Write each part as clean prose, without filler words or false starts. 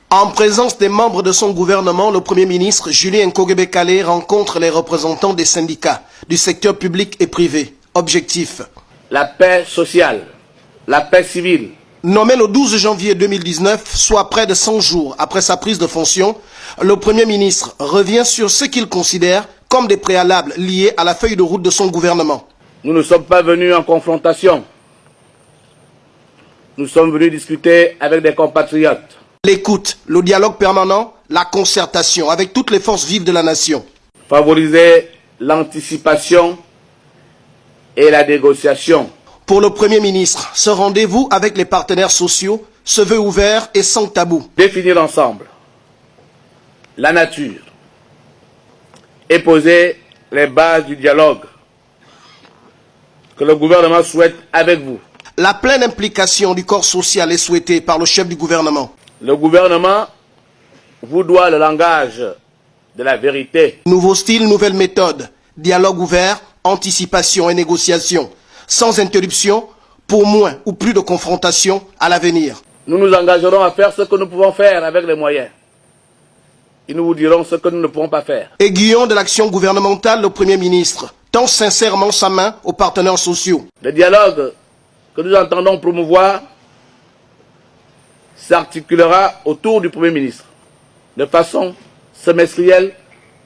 En présence des membres de son gouvernement, le Premier ministre Julien Nkogebe-Kale rencontre les représentants des syndicats, du secteur public et privé. Objectif: la paix sociale, la paix civile. Nommé le 12 janvier 2019, soit près de 100 jours après sa prise de fonction, le Premier ministre revient sur ce qu'il considère comme des préalables liés à la feuille de route de son gouvernement. Nous ne sommes pas venus en confrontation. Nous sommes venus discuter avec des compatriotes. L'écoute, le dialogue permanent, la concertation avec toutes les forces vives de la nation. Favoriser l'anticipation et la négociation. Pour le Premier ministre, ce rendez-vous avec les partenaires sociaux se veut ouvert et sans tabou. Définir ensemble la nature et poser les bases du dialogue que le gouvernement souhaite avec vous. La pleine implication du corps social est souhaitée par le chef du gouvernement. Le gouvernement vous doit le langage de la vérité. Nouveau style, nouvelle méthode, dialogue ouvert, anticipation et négociation, sans interruption, pour moins ou plus de confrontation à l'avenir. Nous nous engagerons à faire ce que nous pouvons faire avec les moyens. Et nous vous dirons ce que nous ne pourrons pas faire. Aiguillon de l'action gouvernementale, le Premier ministre tend sincèrement sa main aux partenaires sociaux. Le dialogue que nous entendons promouvoir s'articulera autour du Premier ministre. De façon semestrielle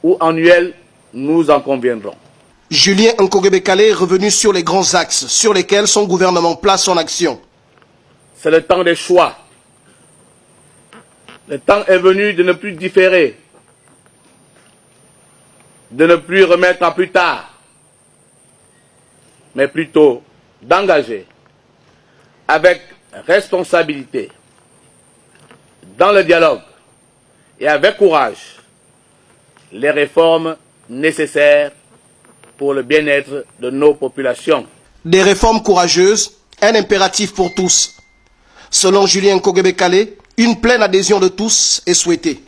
ou annuelle, nous en conviendrons. Julien Nkogebe-Kale est revenu sur les grands axes sur lesquels son gouvernement place son action. C'est le temps des choix. Le temps est venu de ne plus différer, de ne plus remettre à plus tard, mais plutôt d'engager avec responsabilité, dans le dialogue et avec courage, les réformes nécessaires pour le bien-être de nos populations. Des réformes courageuses, un impératif pour tous. Selon Julien Nkogebe-Kale, une pleine adhésion de tous est souhaitée.